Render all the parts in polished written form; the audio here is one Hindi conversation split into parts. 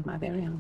my very own.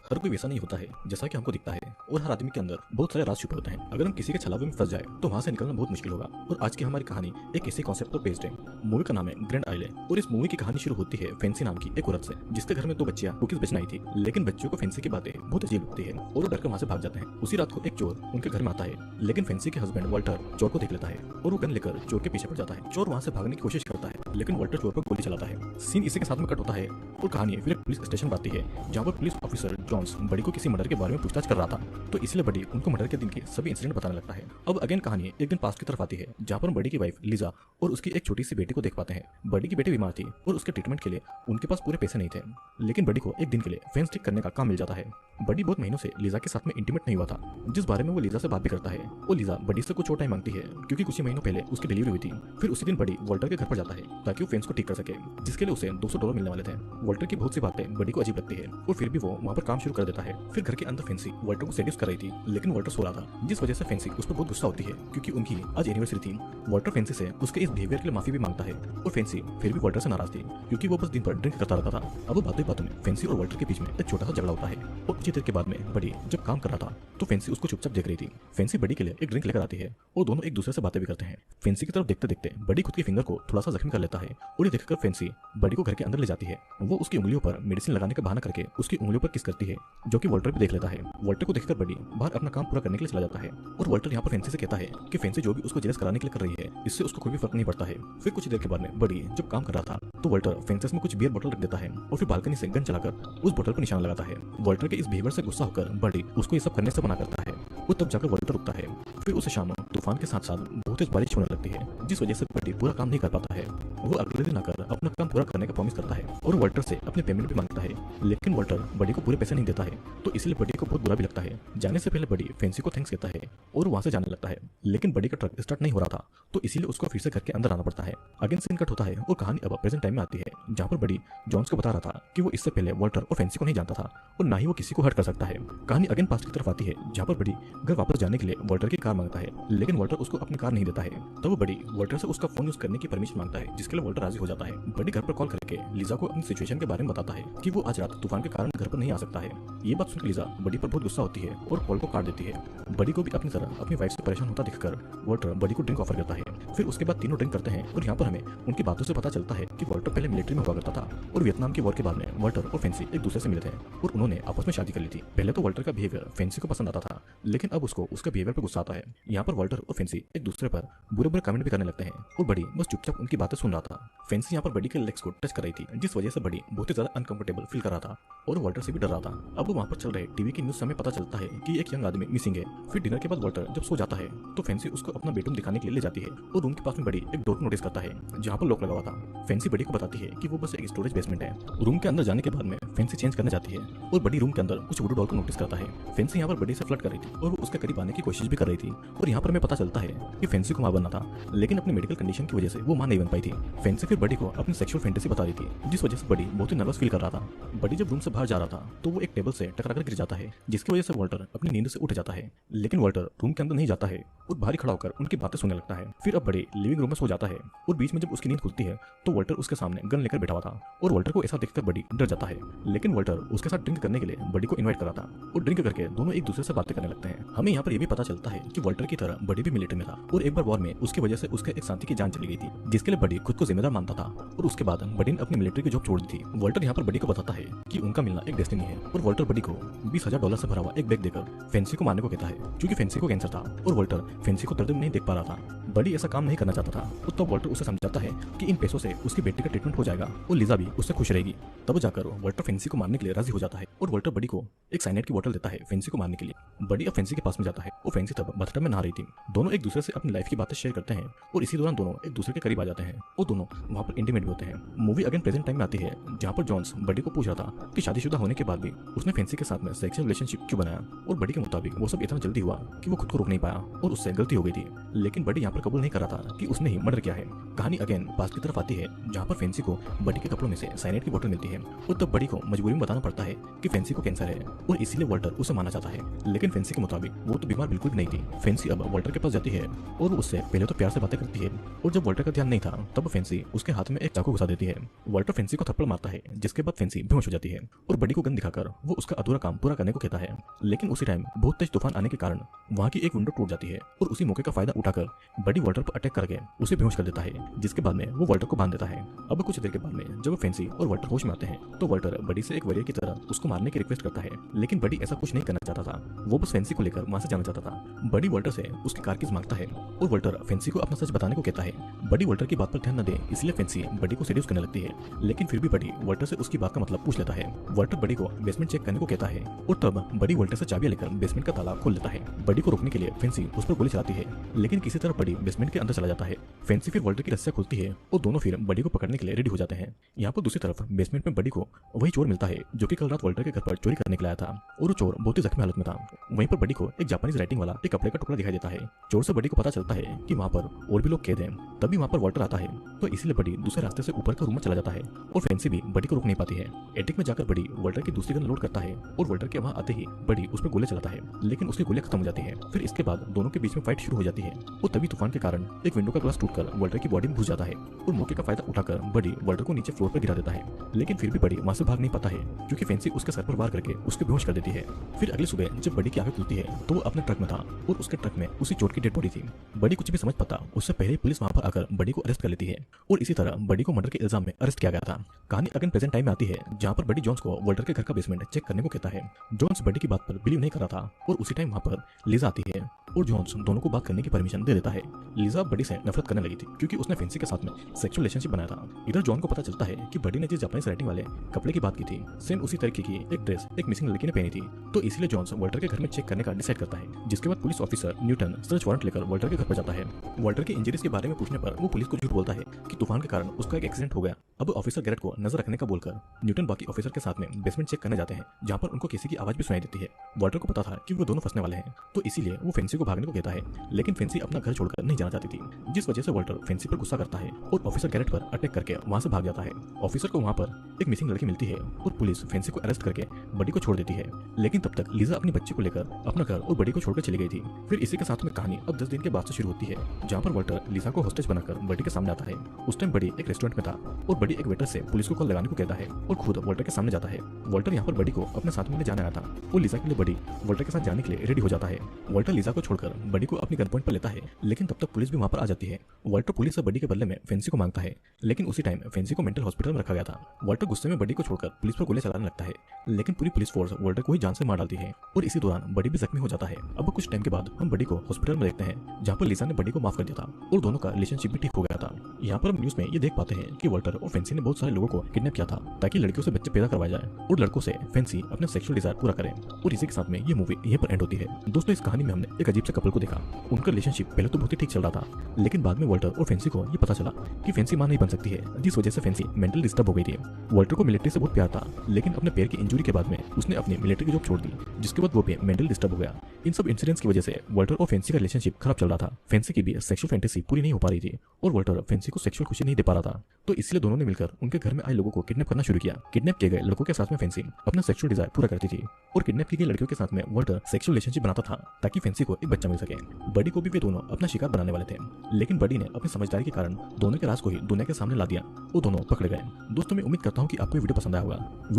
हर कोई वैसा नहीं होता है जैसा कि हमको दिखता है, और हर आदमी के अंदर बहुत सारे राज छुपे होते हैं। अगर हम किसी के छलावे में फंस जाए तो वहां से निकलना बहुत मुश्किल होगा। और आज की हमारी कहानी एक ऐसे कॉन्सेप्ट पर बेस्ड है। मूवी का नाम है ग्रैंड आइले, और इस मूवी की कहानी शुरू होती है फैंसी नाम की एक औरत से, जिसके घर में दो बच्चियां कुकीज बेचना आई थी। लेकिन बच्चों को फैंसी की बातें बहुत अजीब लगती है और वो डरकर वहां से भाग जाते हैं। उसी रात को एक चोर उनके घर में आता है, लेकिन फैंसी के हस्बैंड वॉल्टर चोर को देख लेता है और वो गन लेकर चोर के पीछे पड़ जाता है। चोर वहां से भागने की कोशिश करता है, लेकिन वॉल्टर चोर पर गोली चलाता है। सीन इसी के साथ में कट होता है और कहानी फिर एक पुलिस स्टेशन पर आती है, जहाँ पर पुलिस ऑफिसर जॉन्स बड़ी को किसी मर्डर के बारे में पूछताछ कर रहा था। तो इसलिए बड़ी उनको मर्डर के दिन के सभी इंसिडेंट बताने लगता है। अब अगेन कहानी एक दिन पास्ट की तरफ आती है, जहाँ पर बड़ी की वाइफ लीजा और उसकी एक छोटी सी बेटी को देख पाते हैं। बड़ी की बेटी बीमार थी और उसके ट्रीटमेंट के लिए उनके पास पूरे पैसे नहीं थे, लेकिन बड़ी को एक दिन के लिए फेंस ठीक करने का काम मिल जाता है। बड़ी बहुत महीनों से लीजा के साथ में इंटीमेट नहीं हुआ था, जिस बारे में वो लीजा से बात भी करता है। वो लीजा बड़ी से कुछ और टाइम मांगती है, क्योंकि कुछ ही महीनों पहले उसकी डिलीवरी हुई थी। फिर उसी दिन बड़ी वॉल्टर के घर पर जाता है ताकि वो फेंस को ठीक कर सके, जिसके लिए उसे $200 मिलने वाले थे। वॉल्टर की बहुत सी बातें बड़ी को अजीब लगती है और फिर भी वो वहाँ पर काम शुरू कर देता है। फिर घर के अंदर फैंसी वॉल्टर को सेड्यूस कर रही थी, लेकिन वॉल्टर सो रहा था, जिस वजह से फैंसी उस पर बहुत गुस्सा होती है, क्योंकि उनकी आज एनिवर्सरी थी। वॉल्टर फैंसी से उसके इस बिहेवियर के लिए माफी भी मांगता है, और फैंसी फिर भी वॉल्टर से नाराज थी, क्योंकि वो बस दिन भर ड्रिंक करता रहता था। अब बातों में फैंसी और वॉल्टर के बीच में एक छोटा सा झगड़ा होता है, और कुछ देर के बाद में बड़ी जब काम कर रहा था तो फैंसी उसको चुपचाप देख रही थी। फैंसी बड़ी के लिए एक ड्रिंक लेकर आती है और दोनों एक दूसरे से बातें भी करते हैं। फैंसी की तरफ देखते देखते बड़ी खुद के फिंगर को थोड़ा सा जख्मी कर लेता है, और ये देखकर फैंसी बड़ी को घर के अंदर ले जाती है। वो उसकी उंगलियों पर मेडिसिन लगाने का बहाना करके उसकी उंगलियों पर किस करती है, जो कि वॉल्टर भी देख लेता है। वॉल्टर को देखकर बड़ी बाहर अपना काम पूरा करने के लिए चला जाता है, और वॉल्टर यहाँ पर फैंसी से कहता है कि फैंसी जो भी उसको जेलस कराने के लिए कर रही है, इससे उसको कोई भी फर्क नहीं पड़ता है। फिर कुछ देर के बाद में बड़ी जब काम कर रहा था तो वॉल्टर फैंसी में कुछ बियर बोतल रख देता है, और फिर बालकनी से गन चलाकर उस बोतल पर निशान लगाता है। वॉल्टर के इस बिहेवियर से गुस्सा होकर बड़ी उसको ये सब करने से मना करता है, और तब जाकर वॉल्टर रुकता है। फिर उसे शाम तूफान के साथ साथ बहुत तेज बारिश होने लगती है, जिस वजह से बड़ी पूरा काम नहीं कर पाता है। वो अगले दिन आकर अपना काम पूरा करने का प्रॉमिस करता है और वॉल्टर से अपने पेमेंट भी मांगता है, लेकिन वॉल्टर बड़ी को पूरे पैसे नहीं देता है। तो इसलिए बड़ी को बहुत बुरा भी लगता है। जाने से पहले बड़ी फैंसी को थैंक्स कहता है और वहां से जाने लगता है, लेकिन बड़ी का ट्रक स्टार्ट नहीं हो रहा था, तो इसीलिए उसको फिर से घर के अंदर आना पड़ता है। अगेन सीन कट होता है और कहानी अब प्रेजेंट टाइम में आती है, जहाँ पर बड़ी जॉन्स को बता रहा था कि वो इससे पहले वॉल्टर और फैंसी को नहीं जानता था और ना ही वो किसी को हर्ट कर सकता है। कहानी अगेन पास्ट की तरफ आती है, जहाँ पर बड़ी घर वापस जाने के लिए वॉल्टर की कार मांगता है, लेकिन वॉल्टर उसको अपनी कार नहीं देता है। तब वो बड़ी वॉल्टर से उसका फोन यूज करने की परमिशन मांगता है, जिसके लिए वॉल्टर राजी हो जाता है। बड़ी घर पर कॉल करके लीजा को अपनी सिचुएशन के बारे में बताता है कि वो आज रात तूफान के कारण घर पर नहीं आ सकता है। ये बात सुनकर लीजा बड़ी पर बहुत गुस्सा होती है और कॉल को काट देती है। बड़ी को भी अपनी तरह अपनी वाइफ से परेशान होता दिखकर वॉल्टर बड़ी को ड्रिंक ऑफर करता है। फिर उसके बाद तीनों ड्रिंक करते हैं, और यहाँ पर हमें उनकी बातों से पता चलता है कि वॉल्टर पहले मिलिट्री में हुआ करता था, और वियतनाम की वॉर के बाद में वॉल्टर और फैंसी एक दूसरे से मिले थे और उन्होंने आपस में शादी कर ली थी। पहले तो वॉल्टर का बिहेवियर फैंसी को पसंद आता था, लेकिन अब उसको उसका बिहेवियर पर गुस्सा आता है। यहाँ पर वॉल्टर और फैंसी एक दूसरे पर बुरे बुरे कमेंट भी करने लगते हैं, और बड़ी बस चुपचाप उनकी बातें सुन रहा था। फैंसी यहाँ पर बड़ी के लेग्स को टच कर रही थी, जिस वजह से बड़ी बहुत ही ज्यादा अनकंफर्टेबल फील कर रहा था और वॉल्टर से भी डर रहा था। अब वहाँ पर चल रहे टीवी की न्यूज से हमें पता चलता है कि एक यंग आदमी मिसिंग है। फिर डिनर के बाद वॉल्टर जब सो जाता है तो फैंसी उसको अपना बेडरूम दिखाने के लिए ले जाती है, और रूम के पास में बड़ी एक डोर को नोटिस करता है जहाँ पर लॉक लगा हुआ था। फैंसी बड़ी को बताती है कि वो बस एक स्टोरेज बेसमेंट है। रूम के अंदर जाने के बाद में फैंसी चेंज करने जाती है, और बड़ी रूम के अंदर कुछ वुडू डॉल को नोटिस करता है। फैंसी यहाँ पर बड़ी से फ्लर्ट कर रही थी और वो उसके करीब आने की कोशिश भी कर रही थी, और यहाँ पर हमें पता चलता है कि फैंसी को मां बनना था, लेकिन अपनी मेडिकल कंडीशन की वजह से वो मां नहीं बन पाई थी। फैंसी फिर बड़ी को अपनी सेक्सुअल फैंटेसी बता रही थी, जिस वजह से बड़ी बहुत ही नर्वस फील कर रहा था। बड़ी जब रूम से बाहर जा रहा था तो वो एक टेबल से टकराकर गिर जाता है, जिसकी वजह से वॉल्टर अपनी नींद से उठ जाता है, लेकिन वॉल्टर रूम के अंदर नहीं जाता है और बाहर खड़ा होकर उनकी बातें सुनने लगता है। फिर अब बड़ी लिविंग रूम में सो जाता है, और बीच में जब उसकी नींद खुलती है तो वॉल्टर उसके सामने गन लेकर बैठा हुआ था, और वॉल्टर को ऐसा देखकर बड़ी डर जाता है, लेकिन वॉल्टर उसके साथ ड्रिंक करने के लिए बड़ी को इन्वाइट कर रहा था, और ड्रिंक करके दोनों एक दूसरे से बातें करने लगते हैं। हमें यहाँ पर यह भी पता चलता है कि वॉल्टर की तरह बड़ी भी मिलिट्री में था, और एक बार वॉर में उसकी वजह से उसके एक साथी की जान चली गई थी, जिसके लिए बड़ी खुद को जिम्मेदार मानता था, और उसके बाद बड़ी ने अपनी मिलिट्री की जॉब छोड़ दी थी। वॉल्टर यहाँ पर बड़ी को बताता है कि उनका मिलना एक डेस्टिनी है, और वॉल्टर बड़ी को $20,000 से भरा हुआ एक बैग देकर फैंसी को मारने को कहता है, क्योंकि फैंसी को कैंसर था और वॉल्टर फैंसी को दर्द में नहीं देख पा रहा था। बड़ी ऐसा काम नहीं करना चाहता था, तो तब वॉल्टर उसे समझाता है कि इन पैसों से उसकी बेटी का ट्रीटमेंट हो जाएगा और लीजा भी उससे खुश रहेगी। तब जाकर वॉल्टर फैंसी को मारने के लिए राजी हो जाता है, और वॉल्टर बड़ी को एक साइनाइड की बोतल देता है फैंसी को मारने के लिए। बड़ी अब फैंसी के पास में जाता है, और फैंसी तब बाथटब में नहा रही थी। दोनों एक दूसरे से अपनी लाइफ की बातें शेयर करते हैं, और इसी दौरान दोनों एक दूसरे के करीब आ जाते हैं, और दोनों वहाँ पर इंटीमेट भी होते हैं। मूवी अगेन प्रेजेंट टाइम में आती है, जहाँ पर जॉन्स बड़ी को पूछ रहा था कि शादीशुदा होने के बाद भी उसने फैंसी के साथ में सेक्सुअल रिलेशनशिप क्यों बनाया, और बड़ी के मुताबिक वो सब इतना जल्दी हुआ कि वो खुद को रोक नहीं पाया और उससे गलती हो गई थी। लेकिन बड़ी यहाँ पर कबूल नहीं कर रहा था कि उसने ही मर्डर किया है। कहानी अगेन पास्ट की तरफ आती है, जहाँ पर फेंसी को बडी के कपड़ों में से साइनाइड की बोतल मिलती है और तब बडी को मजबूरी में बताना पड़ता है कि फेंसी को कैंसर है और इसीलिए वॉल्टर उसे मारना चाहता है। लेकिन फेंसी के मुताबिक वो तो बीमार बिल्कुल भी नहीं थी। फेंसी अब वॉल्टर के पास जाती है और वो उससे पहले तो प्यार से बातें करती है और जब वॉल्टर का ध्यान नहीं था तब फेंसी उसके हाथ में एक चाकू घुसा देती है। वॉल्टर फेंसी को थप्पड़ मारता है, जिसके बाद फेंसी बेहोश हो जाती है और बडी को गन दिखाकर वो उसका अधूरा काम पूरा करने को कहता है। लेकिन उसी टाइम बहुत तेज तूफान आने के कारण वहाँ की एक विंडो टूट जाती है और उसी मौके का फायदा उठाकर बडी वॉल्टर पर अटैक करके उसे बेहोश कर देता है, जिसके बाद में वो वॉल्टर को बांध देता है। अब कुछ देर के बाद में जब फेंसी और वॉल्टर होश में आते हैं तो वॉल्टर बडी से एक वॉरियर की तरह उसको मारने की रिक्वेस्ट करता है, लेकिन बडी ऐसा कुछ नहीं करना चाहता था। वो बस फेंसी को लेकर वहां से जाना चाहता था। बडी वॉल्टर से उसकी कारकीज मांगता है और वॉल्टर फेंसी को अपना सच बताने को कहता है। बडी वॉल्टर की बात पर ध्यान न दे इसलिए फेंसी बडी को सेड्यूस करने लगती है, लेकिन फिर भी बडी वॉल्टर से उसकी बात का मतलब पूछ लेता है। वॉल्टर बडी को बेसमेंट चेक करने को कहता है और तब बडी वॉल्टर से चाबियां लेकर बेसमेंट का ताला खोल लेता है। बडी को रोकने के लिए फेंसी उस पर गोली चलाती है, लेकिन किसी तरह बडी बेसमेंट के अंदर चला जाता है। फेंसी फिर वॉल्टर की रस्सियां खोलती है और दोनों फिर बडी को पकड़ने के लिए रेडी हो जाते हैं। यहाँ पर दूसरी तरफ बेसमेंट में बडी को वही चोर मिलता है जो कि कल रात वॉल्टर के घर पर चोरी करने के लिए आया था और वो चोर बहुत ही जख्मी हालत में था। वहीं पर बडी को एक जापानीज राइटिंग वाला एक कपड़े का टुकड़ा दिखाई देता है। चोर से बडी को पता चलता है कि वहाँ पर और भी लोग कैद हैं। तभी वहाँ पर वॉल्टर आता है तो इसलिए बडी दूसरे रास्ते से ऊपर का रूम में चला जाता है और फेंसी भी बडी को रोक नहीं पाती है। एटिक में जाकर बडी वॉल्टर की दूसरी गन लोड करता है और वॉल्टर के वहाँ आते ही बडी उस पर गोली चलाता है, लेकिन उसकी गोलियां खत्म हो जाती है। फिर इसके बाद दोनों के बीच में फाइट शुरू हो जाती है और तभी तूफान के कारण एक विंडो का ग्लास टूटकर वॉल्टर की बॉडी में घुस जाता है और मौके का फायदा उठाकर बडी वॉल्टर को नीचे फ्लोर पर गिरा देता है। लेकिन फिर भी बडी वहां से भाग नहीं पाता है क्योंकि फेंसी उसके सर पर वार करके उसके बेहोश कर देती है। फिर अगली सुबह जब बडी की आंखें खुलती है तो वो अपने ट्रक में था और उसके ट्रक में उसी चोर की डेड बॉडी थी। बडी कुछ भी समझ पाता उससे पहले ही पुलिस वहां पर आकर बडी को अरेस्ट कर लेती है और इसी तरह बडी को मर्डर के इल्जाम में अरेस्ट किया गया था। कहानी अगेन प्रेजेंट टाइम में आती है, जहां पर बडी जॉन्स को वॉल्टर के घर का बेसमेंट चेक करने को कहता है। जॉन्स बडी की बात पर बिलीव नहीं कर रहा था और उसी टाइम वहां पर लीजा आती है और जॉन्स दोनों को बात करने की परमिशन दे देता है। लीजा बडी से नफरत करने लगी थी क्योंकि उसने फेंसी के साथ में सेक्सुअल रिलेशनशिप बनाया था। इधर जॉन को पता चलता है कि बडी ने जिस जापानीज राइटिंग वाले कपड़े की बात की थी सेम उसी तरीके की एक ड्रेस एक मिसिंग लड़की ने पहनी थी, तो इसलिए जॉन्स वॉल्टर के घर में चेक करने का डिसाइड करता है। जिसके बाद police officer Newton search warrant लेकर वॉल्टर के घर पर जाता है। वॉल्टर की इंजरीज के बारे में पूछने पर वो पुलिस को झूठ बोलता है कि तूफान के कारण उसका एक एक्सीडेंट हो गया। अब ऑफिसर गैरेट को नजर रखने का बोलकर न्यूटन बाकी ऑफिसर के साथ में बेसमेंट चेक करने जाते हैं, जहां पर उनको किसी की आवाज भी सुनाई देती है। वॉल्टर को पता था कि वो दोनों फंसने वाले हैं, तो इसीलिए वो फेंसी को भागने को कहता है, लेकिन फेंसी अपना घर छोड़कर नहीं जाना चाहती थी, जिस वजह से वॉल्टर फेंसी पर गुस्सा करता है और ऑफिसर गैरेट पर अटैक करके वहां से भाग जाता है। ऑफिसर को वहां पर एक मिसिंग लड़की मिलती है और पुलिस फेंसी को अरेस्ट करके बडी को छोड़ देती है। लेकिन तब तक लीजा अपनी बच्ची को लेकर अपना घर और बडी को छोड़कर चली गई थी। फिर इसी के साथ में कहानी अब 10 दिन के बाद से शुरू होती है, जहाँ पर वॉल्टर लीजा को होस्टेज बनाकर बडी के सामने आता है। उस टाइम बडी एक रेस्टोरेंट में था और बडी एक वेटर से पुलिस को कॉल लगाने को कहता है और खुद वॉल्टर के सामने जाता है। वॉल्टर यहाँ पर बडी को अपने साथ में ले जाने आया था और लीजा के लिए बडी वॉल्टर के साथ जाने के लिए रेडी हो जाता है। वॉल्टर लीजा को छोड़कर बडी को अपनी गन पॉइंट पर लेता है, लेकिन तब तक पुलिस भी वहां पर आ जाती है। वॉल्टर पुलिस से बडी के बदले में फेंसी को मांगता है, लेकिन उसी टाइम फेंसी को मेंटल हॉस्पिटल में रखा गया था। वॉल्टर गुस्से में बडी को छोड़कर पुलिस पर गोली चलाने लगता है, लेकिन पूरी पुलिस फोर्स वॉल्टर को ही जान से मार डालती है और इसी दौरान बडी भी जख्मी हो जाता है। अब कुछ टाइम के बाद हम बडी को हॉस्पिटल में देखते हैं, जहाँ पर लीजा ने बडी को माफ कर दिया था और दोनों का रिलेशनशिप भी ठीक हो गया था। यहाँ पर हम न्यूज में ये देख पाते हैं कि वॉल्टर और फेंसी ने बहुत सारे लोगों को किडनैप किया था ताकि लड़कियों से बच्चे पैदा करवाए जाए और लड़कों से फेंसी अपने सेक्सुअल डिजायर पूरा करे। और इसी के साथ में ये मूवी यहीं पर एंड होती है। दोस्तों, इस कहानी में हमने एक अजीब से कपल को देखा। उनका रिलेशनशिप पहले तो बहुत ही ठीक चल रहा था, लेकिन बाद में वॉल्टर और फेंसी को ये पता चला कि फेंसी मां नहीं बन सकती है, जिस वजह से फेंसी मेंटल डिस्टर्ब हो गई थी। वॉल्टर को मिलिट्री से बहुत प्यार था, लेकिन अपने पैर की इंजरी के बाद में उसने अपनी मिलिट्री की जॉब छोड़ दी, जिसके बाद वो भी मेंटल डिस्टर्ब हो गया। इन सब इंसिडेंट्स की वजह से वॉल्टर और फेंसी का रिलेशनशिप खराब चल रहा था। फेंसी की भी सेक्सुअल फैंटेसी पूरी नहीं हो पा रही थी और वॉल्टर फेंसी को सेक्सुअल खुशी नहीं दे पा रहा था, तो इसलिए दोनों ने मिलकर उनके घर में आए लोगों को किडनैप करना शुरू किया। किडनैप किए गए लड़कों के साथ में फेंसी अपना सेक्सुअल डिजायर पूरा करती थी और किडनैप की गई लड़कियों के साथ में वॉल्टर सेक्सुअल रिलेशनशिप बनाता था ताकि फेंसी को एक बच्चा मिल सके। बडी को भी वे दोनों अपना शिकार बनाने वाले थे, लेकिन बडी ने अपनी समझदारी के कारण दोनों के राज को ही दुनिया के सामने ला दिया और दोनों पकड़े गए। दोस्तों, मैं उम्मीद करता हूँ कि आपको ये वीडियो पसंद आया होगा।